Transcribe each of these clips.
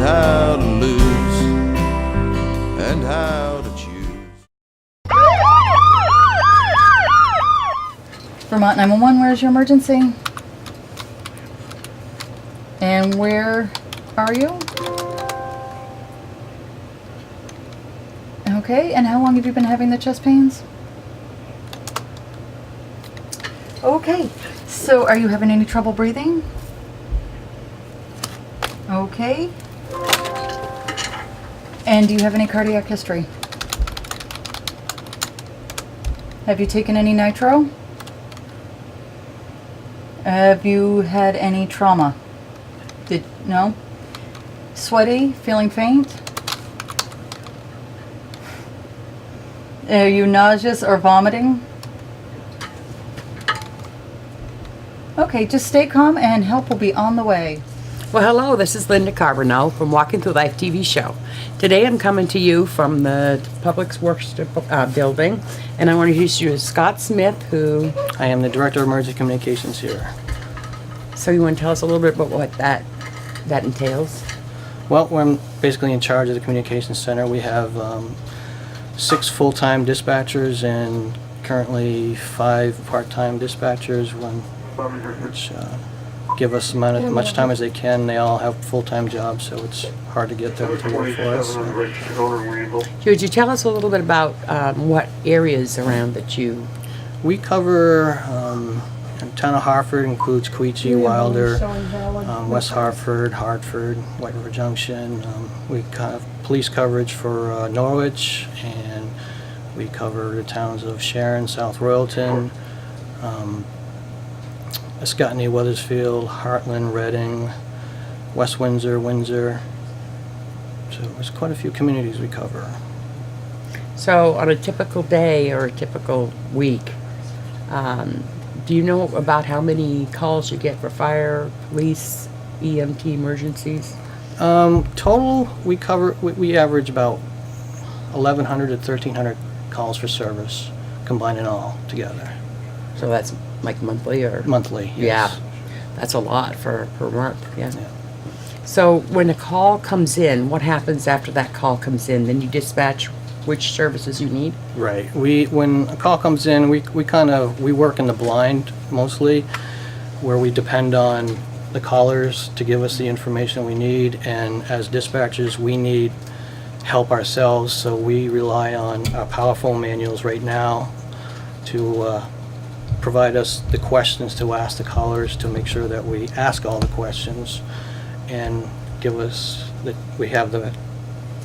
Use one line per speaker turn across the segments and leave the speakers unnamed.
how to lose and how to choose.
Vermont 911, where's your emergency? And where are you? Okay, and how long have you been having the chest pains? Okay, so are you having any trouble breathing? Okay. And do you have any cardiac history? Have you taken any nitro? Have you had any trauma? No? Sweaty? Feeling faint? Are you nauseous or vomiting? Okay, just stay calm and help will be on the way.
Well, hello, this is Linda Carbonell from Walking Through Life TV show. Today I'm coming to you from the Public Works building, and I want to introduce you to Scott Smith, who...
I am the Director of Emergency Communications here.
So you want to tell us a little bit about what that entails?
Well, I'm basically in charge of the Communications Center. We have 6 full-time dispatchers and currently 5 part-time dispatchers, which give us much time as they can. They all have full-time jobs, so it's hard to get them to work for us.
Could you tell us a little bit about what areas around that you...
We cover town of Hartford, includes Queechee, Wilder, West Hartford, White River Junction. We have police coverage for Norwich, and we cover the towns of Sharon, South Royalton, Ascutney, Weathersfield, Heartland, Reading, West Windsor, Windsor. So there's quite a few communities we cover.
So on a typical day or a typical week, do you know about how many calls you get for fire, police, EMT emergencies?
Total, we average about 1,100 to 1,300 calls for service, combining all together.
So that's like monthly or?
Monthly, yes.
Yeah, that's a lot per month, yeah. So when a call comes in, what happens after that call comes in? Then you dispatch which services you need?
Right. When a call comes in, we work in the blind mostly, where we depend on the callers to give us the information we need, and as dispatchers we need help ourselves, so we rely on our PowerPhone manuals right now to provide us the questions to ask the callers, to make sure that we ask all the questions and give us that we have the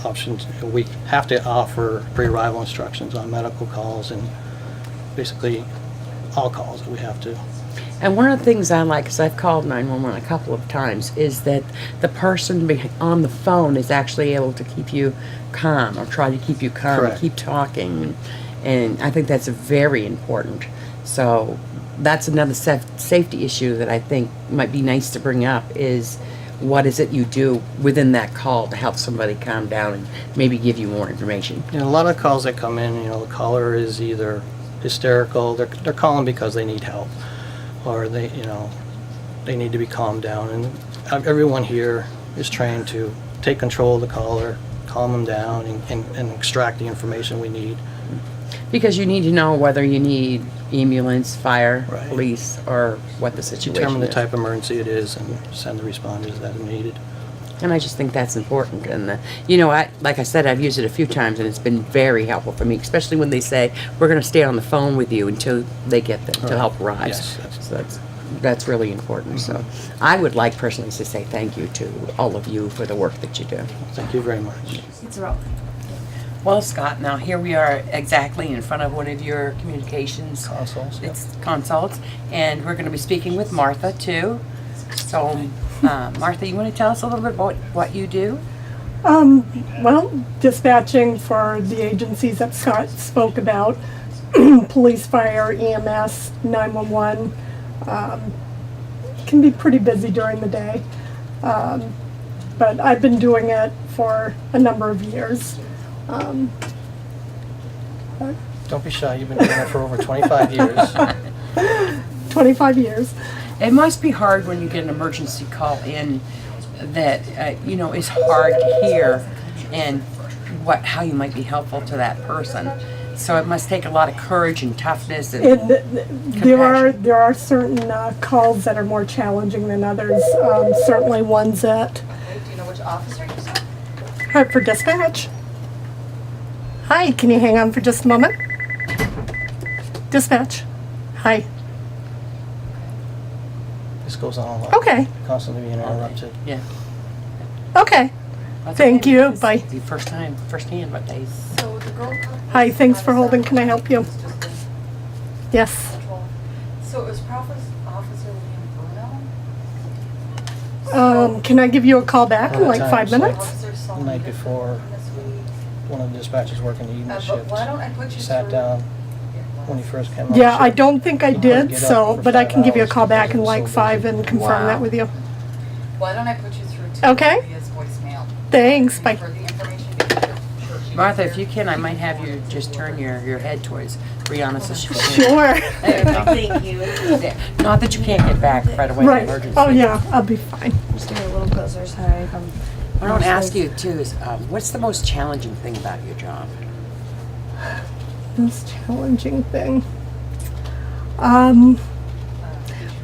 options. We have to offer pre-arrival instructions on medical calls and basically all calls that we have to.
And one of the things I like, because I've called 911 a couple of times, is that the person on the phone is actually able to keep you calm, or try to keep you calm.
Correct.
And keep talking, and I think that's very important. So that's another safety issue that I think might be nice to bring up, is what is it you do within that call to help somebody calm down and maybe give you more information?
A lot of calls that come in, the caller is either hysterical, they're calling because they need help, or they need to be calmed down, and everyone here is trained to take control of the caller, calm them down, and extract the information we need.
Because you need to know whether you need ambulance, fire,
Right.
police, or what the situation
Determine the
is.
type of emergency it is and send the responders that are needed.
And I just think that's important. And like I said, I've used it a few times, and it's been very helpful for me, especially when they say we're going to stay on the phone with you until they get them to help arrive.
Yes,
so that's really important. Mm-hmm. So I would like personally to say thank you to all of you for the work that you do.
Thank you very much.
It's a roll.
Well, Scott, now here we are exactly in front of one of your communications
Consoles, yep.
It's consults, and we're going to be speaking with Martha too. So, Martha, you want to tell us a little bit about what you do?
Well, dispatching for the agencies that Scott spoke about, police, fire, EMS, 911, can be pretty busy during the day. But I've been doing it for a number of years.
Don't be shy, you've been doing it for over 25 years.
25 years.
It must be hard when you get an emergency call in that, you know, is hard to hear and how you might be helpful to that person. So it must take a lot of courage and toughness and
There are certain calls that are more challenging than others. Certainly ones at
Do you know which officer you saw?
Hartford Dispatch. Hi, can you hang on for just a moment? Dispatch. Hi.
This goes on a lot.
Okay.
Constantly being interrupted.
Yeah.
Okay.
That's
Thank
okay.
you.
It's
Bye.
the first hand, but they.
So the girl.
Hi, thanks for holding. Can I help you? Yes.
So it was Officer William Bruno?
Can I give you a call back in
Other
like 5
times, like-
minutes?
Officer
The
Solomon
night before, one of the dispatchers working the evening
But
shift
why don't I put you
sat
through?
down when he first came on
Yeah, I
shift.
don't think I
He couldn't
did,
get up
so,
for
but I
5
can give you a
hours
call back
because
in
he was
like
so
5
busy.
and confirm that with you.
Why don't I put you through to
Okay.
his voicemail?
Thanks, bye.
For the information. because she
Martha,
was
if you can, I might have you just turn your head towards Brianna so she can.
Sure.
Thank you. Not that you can't get back right away.
Right.
Emergency.
Oh, yeah, I'll be fine.
Just give me a little buzzers. Hi.
I want to ask you too is what's the most challenging thing about your job?
Most challenging thing.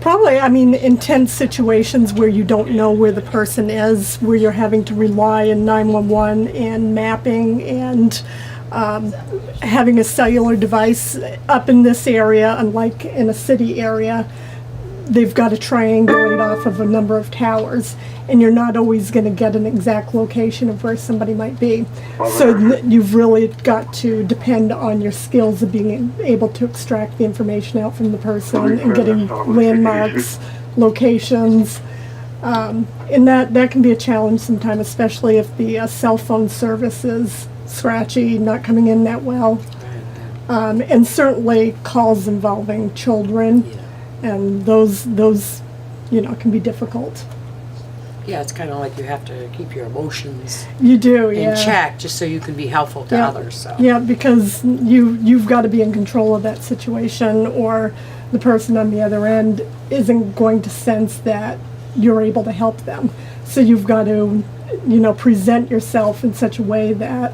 Probably, I mean, intense situations where you don't know where the person is, where you're having to rely on 911 and mapping and having a cellular device up in this area, unlike in a city area. They've got to triangulate off of a number of towers, and you're not always going to get an exact location of where somebody might be. So you've really got to depend on your skills of being able to extract the information out from the person and getting landmarks, locations. And that can be a challenge sometimes, especially if the cell phone service is scratchy, not coming in that well. And certainly calls involving children. And those can be difficult.
Yeah, it's kind of like you have to keep your emotions
You do, yeah.
in check just so you can be helpful to
Yeah.
others. So.
Yeah, because you've got to be in control of that situation, or the person on the other end isn't going to sense that you're able to help them. So you've got to, present yourself in such a way that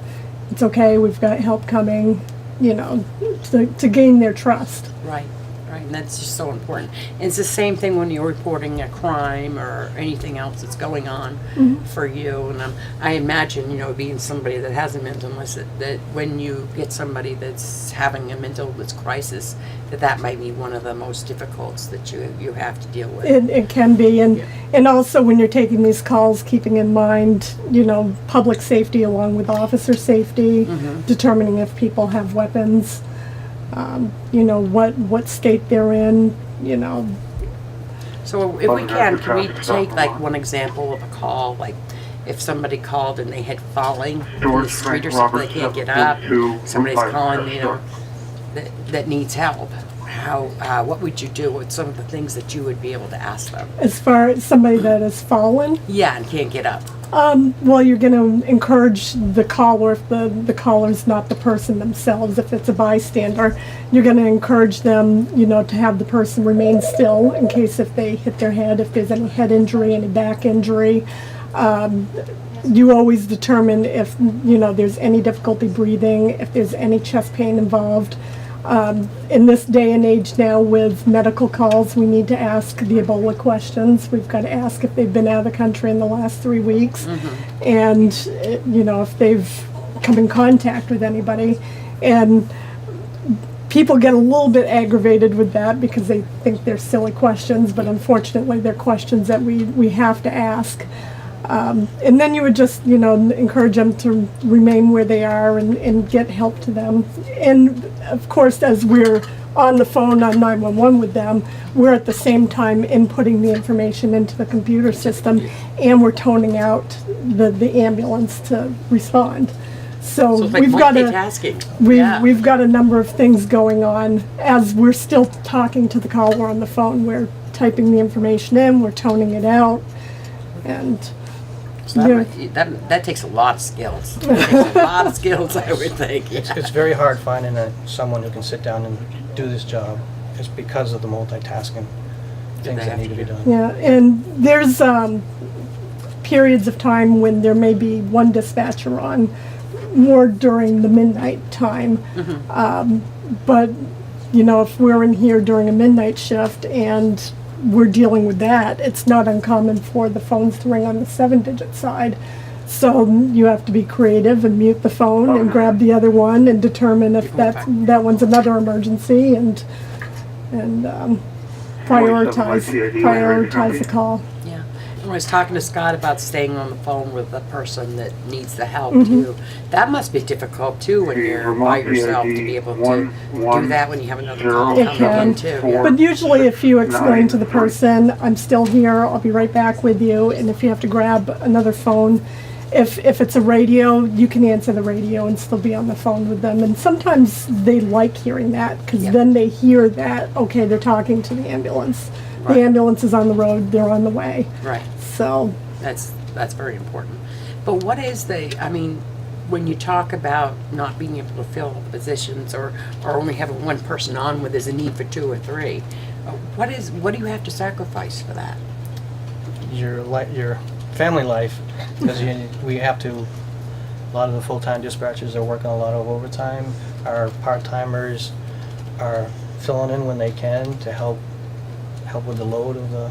it's okay, we've got help coming, to gain their trust.
Right, and that's just so important. And it's the same thing when you're reporting a crime or anything else that's going on for you. And I imagine, being somebody that has a mental illness, that when you get somebody that's having a mental illness crisis, that might be one of the most difficult that you have to deal with.
It can be, and also when you're taking these calls, keeping in mind, public safety along with officer safety, determining if people have weapons, what state they're in,
So if we can we take like one example of a call, like if somebody called and they had falling in the street or something, they can't get up, somebody's calling, that needs help. What would you do? What's some of the things that you would be able to ask them?
As far as somebody that has fallen,
Yeah, and can't get up.
well, you're going to encourage the caller, if the caller's not the person themselves, if it's a bystander, you're going to encourage them, to have the person remain still in case if they hit their head, if there's any head injury, any back injury. You always determine if, there's any difficulty breathing, if there's any chest pain involved. In this day and age now with medical calls, we need to ask the Ebola questions. We've got to ask if they've been out of the country in the last 3 weeks and, if they've come in contact with anybody. And people get a little bit aggravated with that because they think they're silly questions, but unfortunately they're questions that we have to ask. And then you would just, encourage them to remain where they are and get help to them. And of course, as we're on the phone on 911 with them, we're at the same time inputting the information into the computer system, and we're toning out the ambulance to respond. So
it's like
we've got
multitasking.
we've got a number of things going on as we're still talking to the caller on the phone. We're typing the information in, we're toning it out, and
So that takes a lot of skills. It takes a lot of skills, I would think.
It's very hard finding someone who can sit down and do this job. It's because of the multitasking things that need to be done.
yeah, and there's periods of time when there may be one dispatcher on, more during the midnight time. But, you know, if we're in here during a midnight shift and we're dealing with that, it's not uncommon for the phones to ring on the 7-digit side. So you have to be creative and mute the phone and grab the other one and determine if that one's another emergency and prioritize the call.
Yeah. I was talking to Scott about staying on the phone with the person that needs the help too. That must be difficult too when you're by yourself to be able to do that when you have another call
It
coming in
can,
too. Yeah.
but usually if you explain to the person, I'm still here, I'll be right back with you, and if you have to grab another phone, if it's a radio, you can answer the radio and still be on the phone with them. And sometimes they like hearing that, because then they hear that, okay, they're talking to the ambulance.
Right.
The ambulance is on the road, they're on the way.
Right.
So,
That's very important. But what is I mean, when you talk about not being able to fill positions or only having one person on when there's a need for 2 or 3, what do you have to sacrifice for that?
Your family life, because we have to, a lot of the full-time dispatchers are working a lot of overtime. Our part-timers are filling in when they can to help with the load of the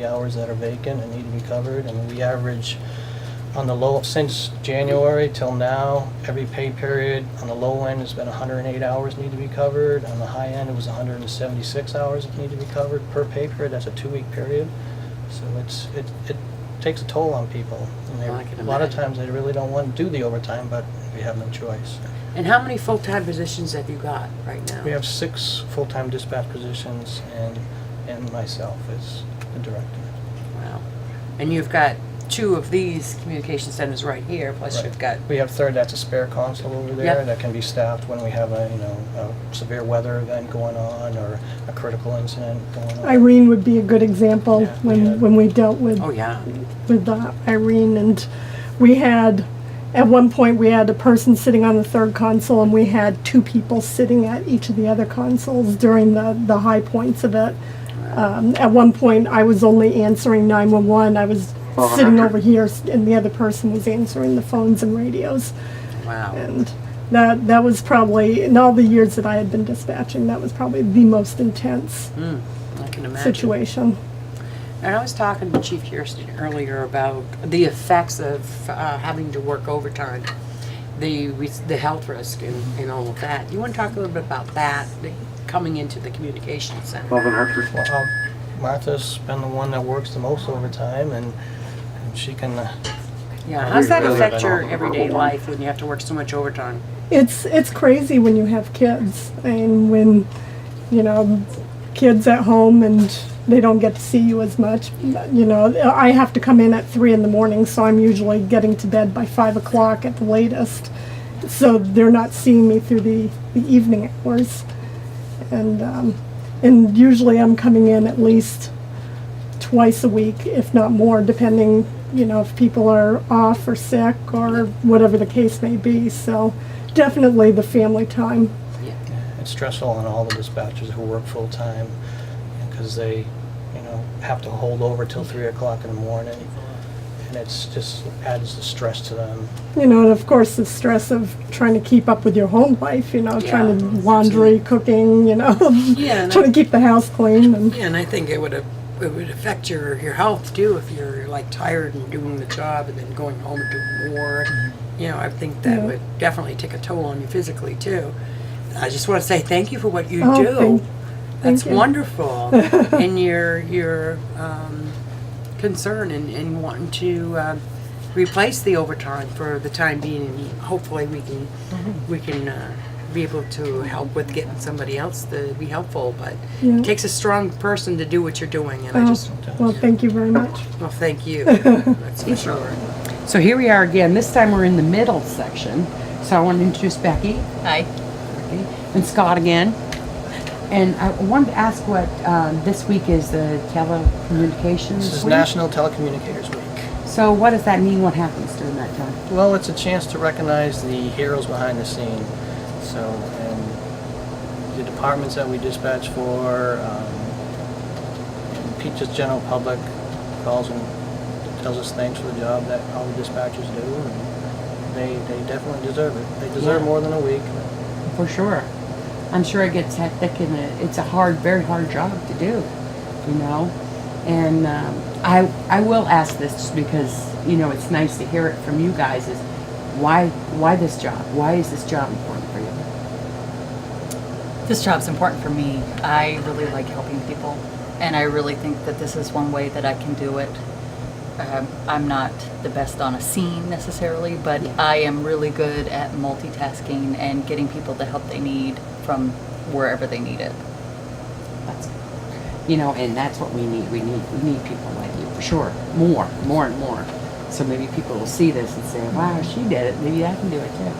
hours that are vacant and need to be covered. And we average on the low, since January till now, every pay period on the low end has been 108 hours need to be covered. On the high end, it was 176 hours that need to be covered per pay period. That's a 2-week period. So it takes a toll on people. And
I can
a lot of
imagine.
times they really don't want to do the overtime, but we have no choice.
And how many full-time positions have you got right now?
We have 6 full-time dispatch positions and myself as the director.
Wow. And you've got 2 of these communication centers right here, plus
Right.
you've got,
We have third, that's a spare console over there
Yeah.
that can be staffed when we have a severe weather event going on or a critical incident going on.
Irene would be a good example
Yeah, we had-
when we dealt with
oh yeah,
Irene, and we had, at one point, we had a person sitting on the third console, and we had 2 people sitting at each of the other consoles during the high points of it. At one point, I was only answering 911. I was sitting over here, and the other person was answering the phones and radios.
wow.
And that was probably, in all the years that I had been dispatching, that was probably the most intense
I can imagine.
situation.
And I was talking to Chief Kirsten earlier about the effects of having to work overtime, the health risk and all of that. You want to talk a little bit about that, coming into the communications center?
Well, Martha's been the one that works the most overtime, and she can.
Yeah, how's that affect your everyday life when you have to work so much overtime?
It's crazy when you have kids, and when, you know, kids at home and they don't get to see you as much. You know, I have to come in at 3 in the morning, so I'm usually getting to bed by 5 o'clock at the latest. So they're not seeing me through the evening hours. And usually I'm coming in at least twice a week, if not more, depending, you know, if people are off or sick or whatever the case may be. So definitely the family time.
It's stressful on all the dispatchers who work full-time because they, have to hold over till 3 o'clock in the morning. And it's just adds the stress to them.
You know, and of course the stress of trying to keep up with your home life, trying to laundry, cooking,
Yeah,
trying to keep the house clean. And
Yeah, and I think it would affect your health too if you're like tired and doing the job and then going home and doing more. I think that would definitely take a toll on you physically too. I just want to say thank you for what you do. That's
you.
wonderful, and your concern in wanting to replace the overtime for the time being, and hopefully we can be able to help with getting somebody else to be helpful. But it takes a strong person to do what you're doing, and
well, thank you very much.
well, thank you. That's for sure. So here we are again. This time we're in the middle section. So I want to introduce Becky.
Hi.
And Scott again. And I wanted to ask what this week is the telecommunications
This is
week?
National Telecommunicators Week.
So what does that mean? What happens during that time?
Well, it's a chance to recognize the heroes behind the scene. So, and the departments that we dispatch for, and just general public calls and tells us thanks for the job that all the dispatchers do, and they definitely deserve it. They deserve
Yeah.
more than a week.
For sure. I'm sure it gets hectic and it's a hard, very hard job to do, you know? And I will ask this just because, you know, it's nice to hear it from you guys is why this job? Why is this job important for you?
This job's important for me. I really like helping people, and I really think that this is one way that I can do it. I'm not the best on a scene necessarily, but
Yeah.
I am really good at multitasking and getting people the help they need from wherever they need it.
That's, you know, and that's what we need. We need people like you for sure. More and more. So maybe people will see this and say, "Wow, she did it. Maybe I can do it too."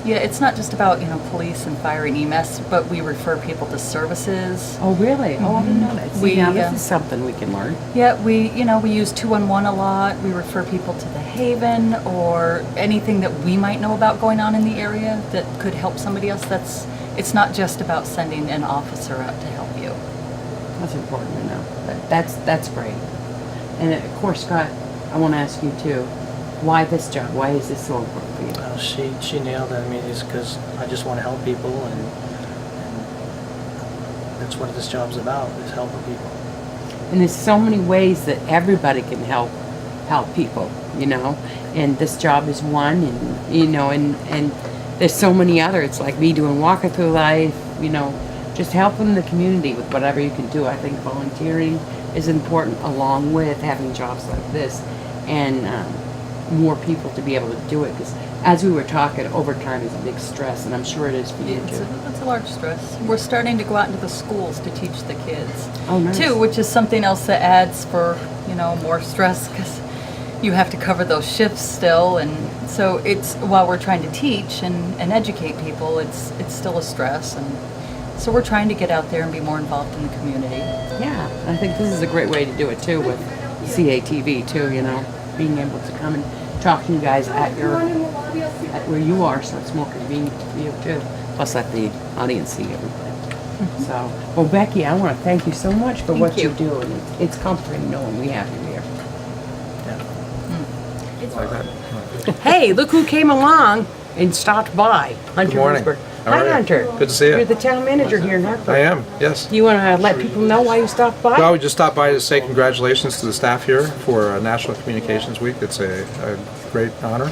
Yeah, it's not just about, you know, police and fire and EMS, but we refer people to services.
Oh, really? Oh, I didn't know that. See, now this
We,
is something we can learn.
Yeah, we use 211 a lot. We refer people to the Haven or anything that we might know about going on in the area that could help somebody else. It's not just about sending an officer out to help you.
That's important to know. That's great. And of course, Scott, I want to ask you too. Why this job? Why is this so important for you?
She nailed it. I mean, it's because I just want to help people, and that's what this job's about, is helping people.
And there's so many ways that everybody can help people, you know. And this job is one, and you know, and there's so many other. It's like me doing Walking Through Life, you know, just helping the community with whatever you can do. I think volunteering is important, along with having jobs like this, and more people to be able to do it. Because as we were talking, overtime is a big stress, and I'm sure it is for you too.
It's a large stress. We're starting to go out into the schools to teach the kids
Oh, nice.
too, which is something else that adds for, you know, more stress because you have to cover those shifts still, and so it's while we're trying to teach and educate people, it's still a stress, and so we're trying to get out there and be more involved in the community.
Yeah, I think this is a great way to do it too with CATV too, you know, being able to come and talk to you guys at where you are, so it's more convenient for you too. Plus let the audience see everything. So, well, Becky, I want to thank you so much for what you do, and it's comforting knowing we have you here. Hey, look who came along and stopped by. Hunter
morning.
Ginsberg.
How
Hi,
are you?
Hunter.
Good to see you.
You're the town manager here in Hartford.
I am, yes.
Do you want to let people know why you stopped by?
Well, we just stopped by to say congratulations to the staff here for National Communications Week. It's a great honor.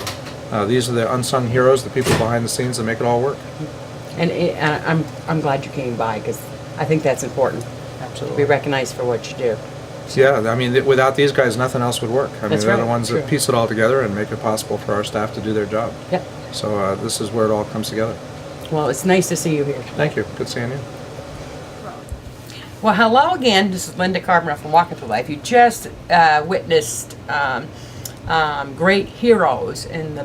These are the unsung heroes, the people behind the scenes that make it all work.
And I'm glad you came by because I think that's important to be
Absolutely.
recognized for what you do.
Yeah, I mean, without these guys, nothing else would work. I mean,
That's
they're the
right,
ones that
true.
piece it all together and make it possible for our staff to do their job.
Yep.
So this is where it all comes together.
Well, it's nice to see you here.
Thank you. Good seeing you.
Well, hello again. This is Linda Carbonell from Walking Through Life. You just witnessed great heroes in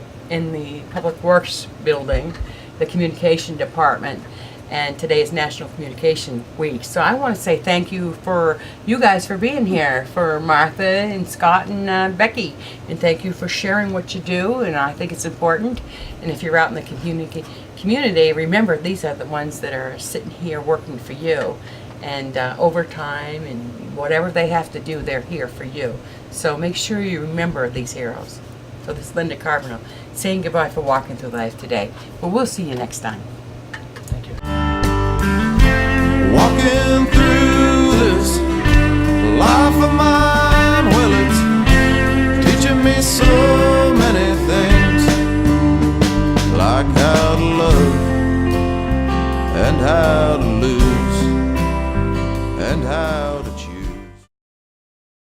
the Public Works building, the communication department, and today is National Communication Week. So I want to say thank you for you guys for being here, for Martha and Scott and Becky, and thank you for sharing what you do. And I think it's important. And if you're out in the community, remember these are the ones that are sitting here working for you, and overtime and whatever they have to do, they're here for you. So make sure you remember these heroes. So this is Linda Carbonell saying goodbye for Walking Through Life today. But we'll see you next time.
Thank you.
Walking through this life of mine, well, it's teaching me so many things, like how to love and how to lose and how to